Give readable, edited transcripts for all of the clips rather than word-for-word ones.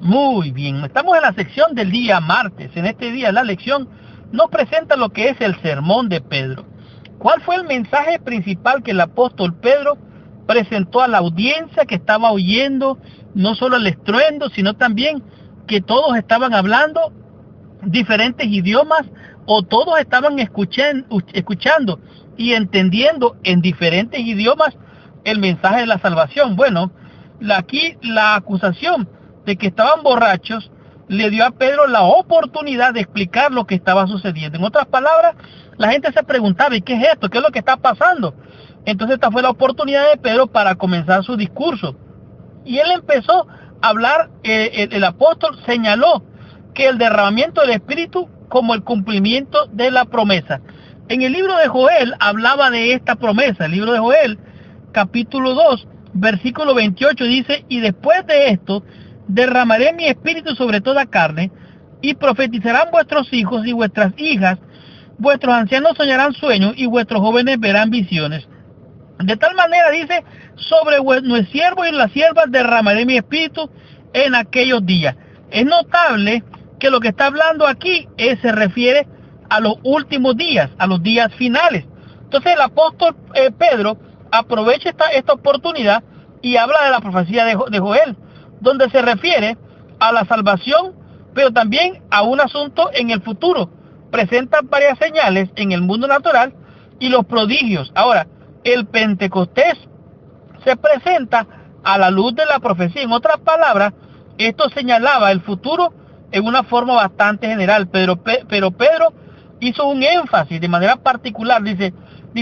Muy bien, estamos en la sección del día martes. En este día la lección nos presenta lo que es el sermón de Pedro. ¿Cuál fue el mensaje principal que el apóstol Pedro presentó a la audiencia que estaba oyendo no solo el estruendo, sino también que todos estaban hablando diferentes idiomas o todos estaban escuchando y entendiendo en diferentes idiomas el mensaje de la salvación? Bueno, aquí la acusación de que estaban borrachos le dio a Pedro la oportunidad de explicar lo que estaba sucediendo. En otras palabras, la gente se preguntaba, ¿y qué es esto? ¿Qué es lo que está pasando? Entonces esta fue la oportunidad de Pedro para comenzar su discurso. Y él empezó a hablar, el apóstol señaló que el derramamiento del Espíritu como el cumplimiento de la promesa. En el libro de Joel hablaba de esta promesa. El libro de Joel, capítulo 2, versículo 28 dice, y después de esto derramaré mi espíritu sobre toda carne, y profetizarán vuestros hijos y vuestras hijas, vuestros ancianos soñarán sueños, y vuestros jóvenes verán visiones. De tal manera, dice, sobre nuestros siervos y las siervas derramaré mi espíritu en aquellos días. Es notable que lo que está hablando aquí se refiere a los últimos días, a los días finales. Entonces el apóstol Pedro aprovecha esta oportunidad y habla de la profecía de Joel, donde se refiere a la salvación, pero también a un asunto en el futuro. Presenta varias señales en el mundo natural y los prodigios. Ahora, el Pentecostés se presenta a la luz de la profecía. En otras palabras, esto señalaba el futuro en una forma bastante general, pero Pedro hizo un énfasis de manera particular. Dice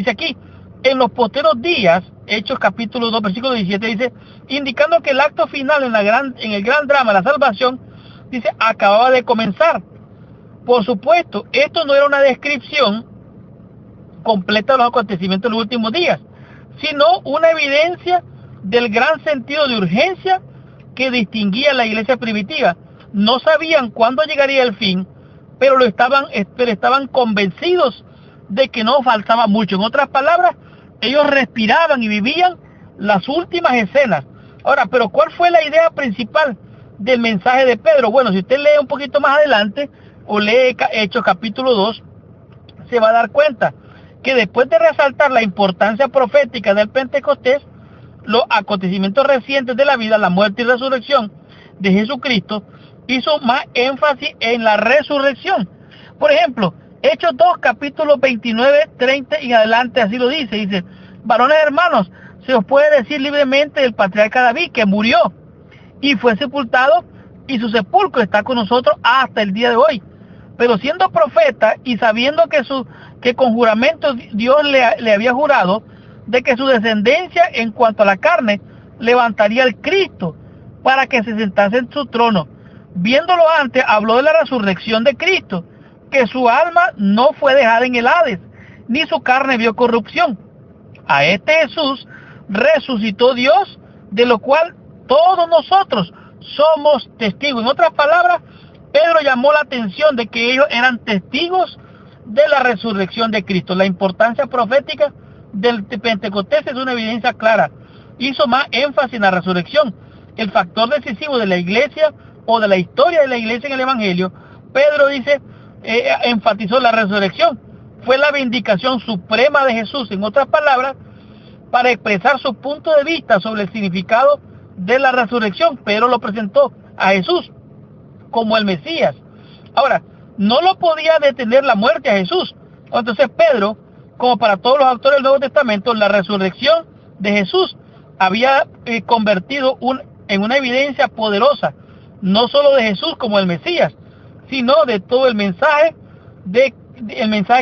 aquí, en los posteros días, Hechos capítulo 2, versículo 17, dice, indicando que el acto final en el gran drama de la salvación, dice, acababa de comenzar. Por supuesto, esto no era una descripción completa de los acontecimientos de los últimos días, sino una evidencia del gran sentido de urgencia que distinguía a la iglesia primitiva. No sabían cuándo llegaría el fin, pero estaban convencidos de que no faltaba mucho. En otras palabras, ellos respiraban y vivían las últimas escenas. Ahora, pero ¿cuál fue la idea principal del mensaje de Pedro? Bueno, si usted lee un poquito más adelante o lee Hechos capítulo 2, se va a dar cuenta que después de resaltar la importancia profética del Pentecostés, los acontecimientos recientes de la vida, la muerte y resurrección de Jesucristo, hizo más énfasis en la resurrección. Por ejemplo, Hechos 2, capítulos 29, 30 y adelante, así lo dice, varones hermanos, se os puede decir libremente del patriarca David, que murió y fue sepultado, y su sepulcro está con nosotros hasta el día de hoy. Pero siendo profeta y sabiendo que con juramento Dios le había jurado de que su descendencia en cuanto a la carne levantaría al Cristo para que se sentase en su trono. Viéndolo antes, habló de la resurrección de Cristo, que su alma no fue dejada en el Hades, ni su carne vio corrupción. A este Jesús resucitó Dios, de lo cual todos nosotros somos testigos. En otras palabras, Pedro llamó la atención de que ellos eran testigos de la resurrección de Cristo. La importancia profética del Pentecostés es una evidencia clara. Hizo más énfasis en la resurrección, el factor decisivo de la iglesia o de la historia de la iglesia en el Evangelio. Pedro enfatizó la resurrección. Fue la vindicación suprema de Jesús, en otras palabras, para expresar su punto de vista sobre el significado de la resurrección. Pedro lo presentó a Jesús como el Mesías. Ahora, no lo podía detener la muerte a Jesús. Entonces Pedro, como para todos los autores del Nuevo Testamento, la resurrección de Jesús había convertido en una evidencia poderosa, no solo de Jesús como el Mesías, sino de todo el mensaje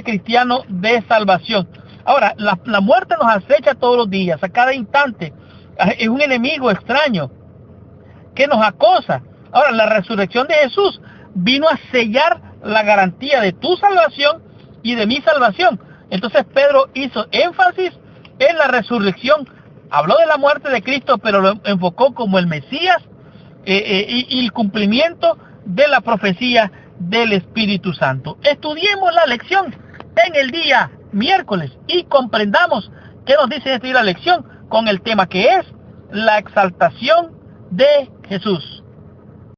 cristiano de salvación. Ahora, la muerte nos acecha todos los días, a cada instante. Es un enemigo extraño que nos acosa. Ahora, la resurrección de Jesús vino a sellar la garantía de tu salvación y de mi salvación. Entonces Pedro hizo énfasis en la resurrección. Habló de la muerte de Cristo, pero lo enfocó como el Mesías y el cumplimiento de la profecía del Espíritu Santo. Estudiemos la lección en el día miércoles y comprendamos qué nos dice esta lección con el tema que es la exaltación de Jesús.